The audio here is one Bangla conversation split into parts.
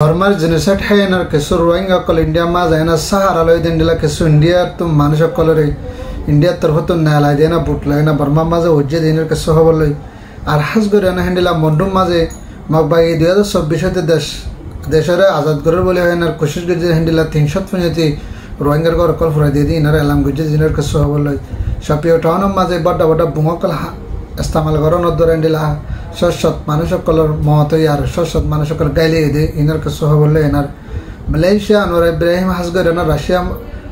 Hormar genocide haynar kesu Rohingya kol India ma zaina Sahara loy dendila kesu India tum manusha kolore India tarhotun nala dena butla Burma ma ze ojje dener kesu hoboloi ar hasgorena hendila mondum ma ze magbai 2024 deshare azad goror bole haynar koshish gurje hendila 350 Rohingya gor kol furai dedi inar alam gurje dener kesu hoboloi shapio town ma ze bada bungokal istamal goron odor hendila shot manusha kolor moto yar shot manusha kolor gaile de inar kesu hobolle inar Malaysia anwar Ibrahim hasgorena Russia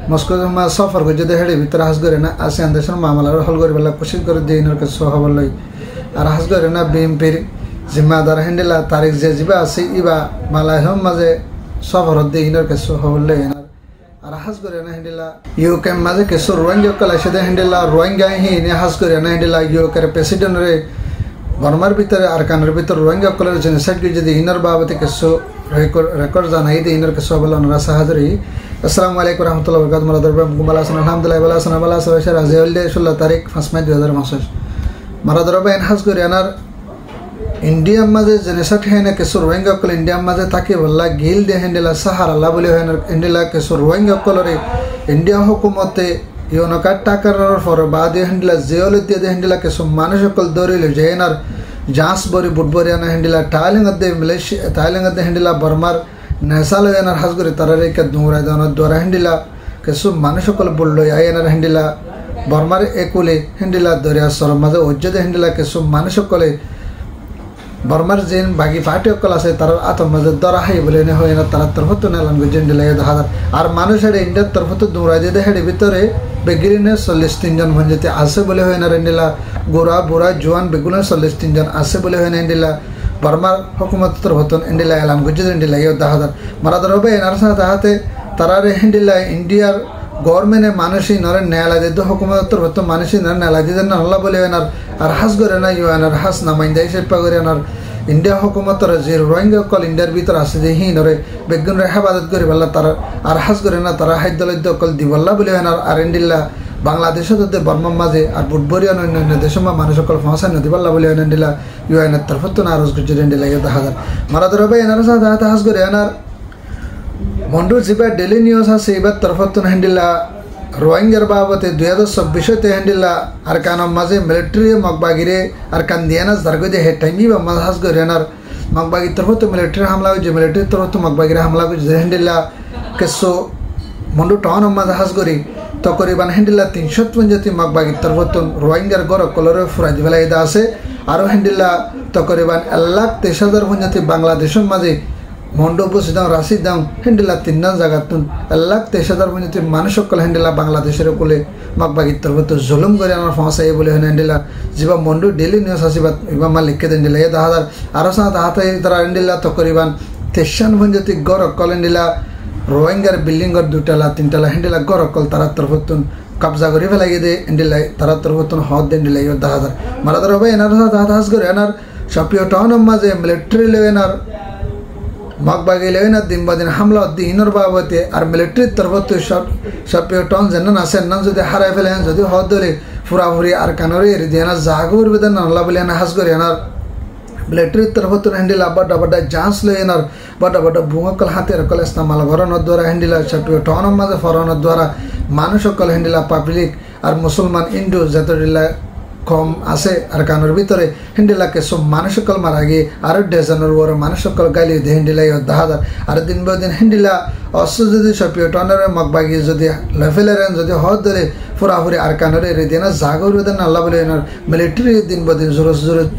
Moscow ma safar gurje de hede bitar hasgorena ASEAN deshon mamala hol gor bella koshish gor de inar kesu hobolle ar hasgorena BMP जिम्मेदार हेंडेला तारीख जे जिबा आसे इबा मालाय हम माजे सफर दे इनर केसो होले इनर आर हास करे ना हेंडेला यूके माजे केसो रोहिंग्या कला शदे हेंडेला रोहिंग्या ही ने हास करे ना हेंडेला यूके प्रेसिडेंट रे बर्मार भीतर आरकानर भीतर रोहिंग्या कलर जेनोसाइड के जदि इनर बाबते केसो रेकॉर्ड जानाई दे इनर केसो बला नरा सहादरी अस्सलाम वालेकुम रहमतुल्लाहि व बरकातहू मरदर गुमला सन अल्हम्दुलिल्लाह वला सन वला सशर अजल 16 तारीख 5 मई 2025 मरदर बन हास करे अनर इंडिया माजे जेनेसाइड है केसो रोहिंग्या कल इंडिया माजे ताकि वल्ला गिल दे हेंडेला सहारा ला बोले है हेंडेला केसो रोहिंग्या कलरे इंडिया हुकूमते योनो काटा करर फॉर बाद हेंडेला जेल दे हेंडेला केसो मानुष कल दोरे ले जेनर जांस बोरी बुडबोरिया ना हेंडेला टाइलिंग दे मलेशिया टाइलिंग दे हेंडेला बर्मार नेसाल येनर हसगरे तररे के दूरा दन द्वारा हेंडेला केसो मानुष कल बोललो येनर हेंडेला बर्मार एकुले हेंडेला दरिया सर माजे ओज्जे दे हेंडेला केसो मानुष कले बर्मार जेन बागी पार्टी कला से तार आतम मजे दरा है बोले ने होयना तार तरफत ने लंग जेंडले दहादा आर मानुष हेडे इंडिया तरफत दूरा दे हेडे भितरे बेगिरिने 43 जन म्हणजे आसे बोले होयना रेंडिला गोरा बुरा जुआन बेगुना 43 जन आसे बोले होयना इंडिला बर्मा हुकूमत तरफत इंडिला लंग जेंडले दहादा मरा दरबे नरसा दहाते तारारे इंडिला इंडिया गवर्नमेंट मानुषी नरे न्यायालय दे हुकूमत तरफत मानुषी नरे न्यायालय दे नल्ला बोले होयना আর হাস করে না ইউএনআর হাস নামাইন্দা হিসেবে করে আর ইন্ডিয়া হুকুমতর যে রোহিঙ্গা কল ইন্ডিয়ার ভিতর আছে যে হিনরে বেগুন রে হেফাজত করে বললা তারা আর হাস করে না তারা হাইদলদ্য কল দিবল্লা বলে আর ইন্ডিল্লা বাংলাদেশত বর্মা মাঝে আর বুটবরিয়ান অন্যান্য দেশমা মানুষ কল ফাঁসা নদিবল্লা বলে ইন্ডিল্লা ইউএনআর তরফত না আরজ করে ইন্ডিল্লা ইয়া হাজার মারা দরবে এনার সাথে হাস করে এনার মন্ডুর জিবা ডেলি নিউজ আছে এবার তরফত ইন্ডিল্লা रोहिंग्या बाबते 2026 ते हेंडिला अरकान माजे मिलिटरी मगबागिरे अरकान दियानस दरगो दे हेटाइमी बा मजहस गरेनार मगबागी तरफत मिलिटरी हमला जे मिलिटरी तरफत मगबागिरे हमला जे हेंडिला केसो मंडू टाउन मजहस गरी तकरीबन हेंडिला 350 मगबागी तरफत रोहिंग्या गोर कलर फुरा दिबला इदा আছে आरो हेंडिला तकरीबन 1,23,000 हुंजती बांग्लादेश माजे मंडो बुसदां राशिदां हेंडिला तिन्ना जगतुन 1,23,000 हुंजती मानुष कल हेंडिला बांग्लादेशेर कोले मगबागी तरफत जुलुम करे आनार फांसाय बोले हेंडिला जिबा मंडो डेली न्यूज आसिबा इबा मालिक के हेंडिला ये 10,000 आरो सा दाहाते तरा हेंडिला तकरीबन 93 हुंजती गोर कल हेंडिला रोहिंग्यार बिल्डिंग और दुटाला तीनटाला हेंडिला गोर कल तारा तरफतुन कब्जा करी फेलागे दे हेंडिला तारा तरफतुन हद हेंडिला ये 10,000 मारा दरबे एनार सा दाहास करे एनार शपियो टाउन माजे मिलिटरी लेवेनार मगबागी लेना दिन ब दिन हमला दिनर बाबते और मिलिटरी तरफत शपियो टाउन जन आसे नन जदि हाराय फेले जदि हदले फुरा फुरी और कानरे रिदेना जागुर बेदन नल्ला बलेना हास करे एनार मिलिटरी तरफत हेंडिला बड़ा बड़ा जांच लेनार बड़ा बड़ा भूंगकल हाथे रकल इस्तेमाल घरन द्वारा हेंडिला शपियो टाउन माजे फरन द्वारा मानुष कल हेंडिला पब्लिक और मुसलमान इंडो जतडिला कम आसे अरकानर भितरे हेंडिला के सब मानुष कल मारागे आरो डेजनर वर मानुष कल गाली दे हेंडिला यो 10,000 आरो दिन ब दिन हेंडिला असु जदि शपियो टनर मगबागी जदि लेफेलेरन जदि हदरे फुराफुरी अरकानर रे देना जागोर देना अल्लाह बोले मिलिटरी दिन ब दिन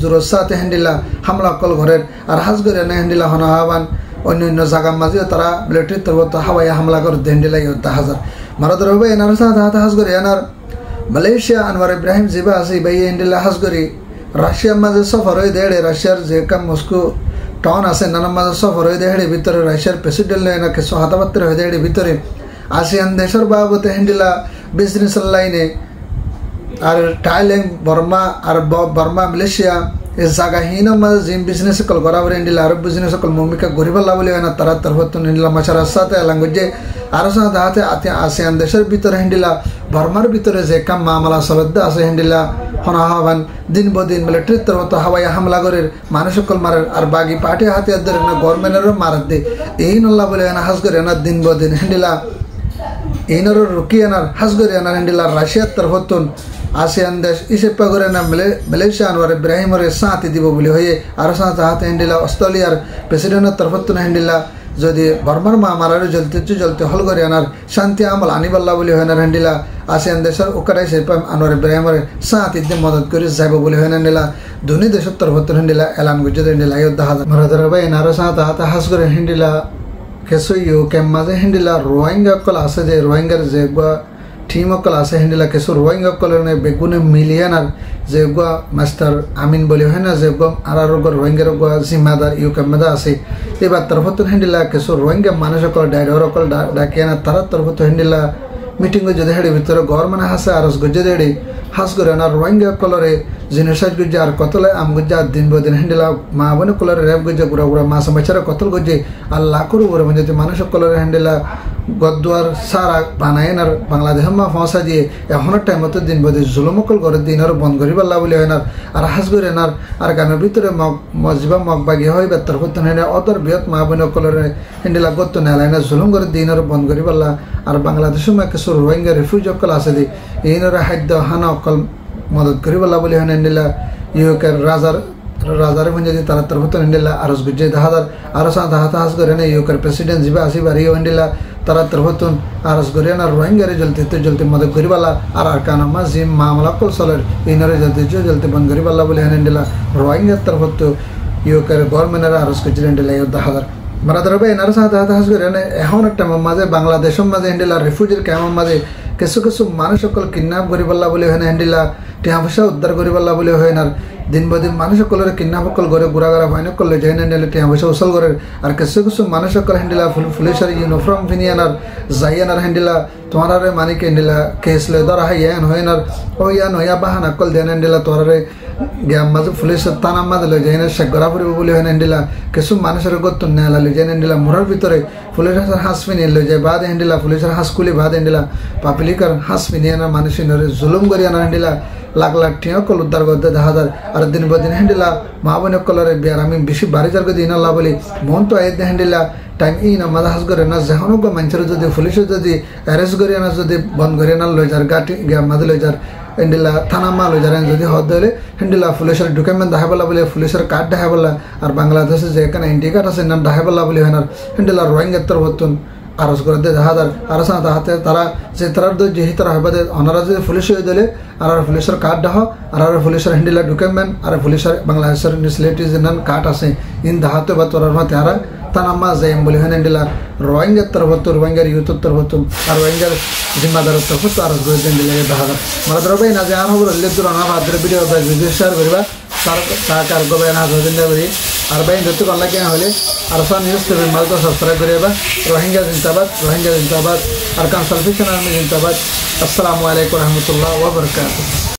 जोर साथे हेंडिला हमला कल घरे आर हास गरे ना हेंडिला हना हावान अन्य जागा माजे तारा मिलिटरी तरवत हवाई हमला कर दे हेंडिला यो 10,000 मारदर होबे एनार साथे हास गरे एनार मलेशिया अनवर इब्राहिम जिबा आसी बाई हेंडिला हासगरी रशिया माजे सफर होय देडे रशियार जे का मस्को टाउन आसे नन माजे सफर होय देडे भितर रशियार प्रेसिडेंट लेना के 77 होय देडे भितर आसियान देशर बाबते हेंडिला बिजनेस लाइने और थाईलैंड बर्मा और बर्मा मलेशिया এই জায়গা হিন মাঝে জিম বিজনেস সকল করা বলে হিন্দিলা আরব বিজনেস সকল মমিকা গরিবাল্লা বলে হয় না তারা তরফতুন হিন্দিলা মাছার সাথে লাঙ্গুজে আরো সাথে হাতে আতে আসিয়ান দেশের ভিতরে হিন্দিলা বর্মার ভিতরে যে কাম মামলা সলদ্দা আছে হিন্দিলা হনাহাবান দিন বদিন মিলিটারির তরফত হাওয়াই হামলা করে মানুষ সকল মারের আর বাকি পার্টি হাতে ধরে না গভর্নমেন্টেরও মারাত দে এই নল্লা বলে না হাজ করে না দিন বদিন হিন্দিলা এইনর রুকিয়ানার হাজ করে না হিন্দিলা রাশিয়ার তরফতুন আসিয়ান দেশ ইসেপা করে না মালয়েশিয়া আনোয়ার ইব্রাহিমরে সাথে দিব বলে হয়ে আরো সাথে হাতে হিন্দিলা অস্ট্রেলিয়ার প্রেসিডেন্টের তরফতুন হিন্দিলা যদি বর্মার মারারও জ্বলতে হল করে আনার শান্তি আমল আনিবাল্লা বলে হয় না হিন্দিলা আসিয়ান দেশের ওকারাই সেপা আনোয়ার ইব্রাহিমরে সাথে দিয়ে মদত করে যাব বলে হয় না হিন্দিলা দুনি দেশের তরফতুন হিন্দিলা এলান গুজে হিন্দিলা ইয়োদ্ধা হাজার মারাদার ভাই আরো সাথে হাতে হাজ করে হিন্দিলা কেসো ইউ কেম মাঝে হিন্দিলা রোহিঙ্গা কল আছে যে রোহিঙ্গার যে টিম অকল আছে হিন্দিলা কিছু রোহিঙ্গা কলের বেগুনে মিলিয়ানার যে মাস্টার আমিন বলি হয় না যে আর রোহিঙ্গার জিম্মাদার ইউ কাম্মাদা আছে এবার তরফত হিন্দিলা কিছু রোহিঙ্গা মানুষ অকল ডাইডর অকল ডাকিয়ে না তারা তরফত হিন্দিলা মিটিং যদি হেঁটে ভিতরে গভর্নমেন্ট হাসে আরস গজ্জে দেড়ি হাস করে না রোহিঙ্গা কলরে জিনিসাজ গুজ্জে আর কতলে আম গুজ্জে আর দিন বদিন হিন্দিলা মা বোন কলরে রেপ গুজ্জে গুড়া গুড়া মাছ বাচ্চারা কতল গজ্জে আর লাখর উপরে যদি মানুষ কলরে হিন্দিলা গদ্দুয়ার সারা বানায়নার বাংলাদেশ মা ফসা দিয়ে এখনের টাইমত দিন বদি জুলুমকল করে দিন আর বন্ধ করি পাল্লা বলে হয় না আর হাস করে না আর গানের ভিতরে মসজিবা মগবাগি হয় বেতর করতে হয় না অদর বৃহৎ মা বোন কলরে হিন্দিলা গত্ত নেলাই না জুলুম করে দিন আর বন্ধ করি পাল্লা আর বাংলাদেশের মা কিছু রোহিঙ্গা রিফিউজ অকল আছে দি এইনরে খাদ্য হানা অকল মদত করি পাল্লা বলে হয় না হিন্দিলা ইউকের রাজারে মঞ্জে তারা তরফত হিন্দিলা আরস গুজ্জে হাজার আরো সাথে হাতে হাস করে না ইউকের প্রেসিডেন্ট জিবা আসিবার ইউ হিন্দিলা তারা তরফতুন আরস করে না রোহিঙ্গারে জ্বলতে মদত করিবালা আর কানামা জিম মামলা কল সলের ইনরে জ্বলতে বন্ধ করিবালা বলে হিন্দিলা রোহিঙ্গার তরফত ইউকের গভর্নমেন্টের আরস গুজ্জে হিন্দিলা ইয়োদ্ধা হাজার মারাদার ভাই এনার সাথে হাতে হাস করে না এখন একটা মাঝে বাংলাদেশের মাঝে হিন্দিলা রিফিউজির ক্যাম্পের মাঝে কিছু কিছু মানুষ সকল কিডন্যাপ করিবাল্লা বলে হয় না হিন্দিলা টিয়া পয়সা উদ্ধার করিবাল্লা বলে হয় না দিন বদিন মানুষ সকলের কিডন্যাপ সকল করে ঘুরাঘুরা ভাইন করলে যাই না টিয়া পয়সা উসল করে আর কিছু কিছু মানুষ সকল হিন্দিলা পুলিশের ইউনিফর্ম ফিনিয়ানার যাইয়ানার হিন্দিলা তোমারে মানিক হিন্দিলা কেস লয় ধরা হাইয়ান হইনার ওয়ান হইয়া বাহানা কল দেন হিন্দিলা তোমারে গ্যাম মাঝে পুলিশের তানার মাঝে লই যাই না শেখ গড়া পড়িব বলে হয় না হিন্দিলা কিছু মানুষের গত নেলা লই যাই না হিন্দিলা মোড়ার ভিতরে পুলিশের হাঁস ফিনিয়ে লই যায় বাদ হিন্দিলা পুলিশের হাঁস কুলি বাদ হিন্দিলা পাপিলিকার হাঁস ফিনিয়ানার মানুষের জুলুম করিয়ানার হিন্দিলা লাখ লাখ টিয়া কল উদ্ধার করতে দেখা যায় আর দিন বদিন হিন্দিলা মা বোনের কলরে বিয়ার আমি বেশি বাড়ি যার দিন আল্লাহ বলি মন তো আয় হিন্দিলা টাইম ই না মাদা হাস করে না যেন মানুষের যদি পুলিশে যদি অ্যারেস্ট করিয়া না যদি বন্ধ করিয়া না লই যার গাটি মাঝে লই যার হিন্দিলা থানা মা লই যার যদি হদ হলে হিন্দিলা পুলিশের ডকুমেন্ট দেখা বলা বলে পুলিশের কার্ড দেখা বলা আর বাংলাদেশে যে এখানে এন্ট্রি কার্ড আছে নাম দেখা বলা বলে হয় না হিন্দিলা রোহিঙ্গার তরফতুন আরস করে দে দেখা যায় আর সাথে হাতে তারা যে তারা যেহি তারা হবে ওনারা যদি পুলিশ হয়ে দিলে আর পুলিশের কার্ড দেহ আর পুলিশের হিন্দিলা ডকুমেন্ট আর পুলিশের বাংলাদেশের নিউসিলিটিজ কার্ড আছে ইন দাহাতে বা তোরার মা তারা তানাম্মা যাইম বলে হয় হিন্দিলা রোহিঙ্গার তরফত রোহিঙ্গার ইউথর তরফত আর রোহিঙ্গার জিম্মাদারের তরফত আরস করে দেন দিলে দেখা যায় মারা ভাই না যে আর খবর হলে দূর অনা ভাদ্র ভিডিও ভিডিও শেয়ার করবা তার কার গবে না হাজার করি আর ভাই যত কল লাগে হলে আর সব নিউজ টিভি মালতো সাবস্ক্রাইব করিবা রোহিঙ্গা জিন্দাবাদ আর কনসালটেশন আর্মি জিন্দাবাদ আসসালামু আলাইকুম রহমতুল্লাহ ওয়া বারাকাতুহু।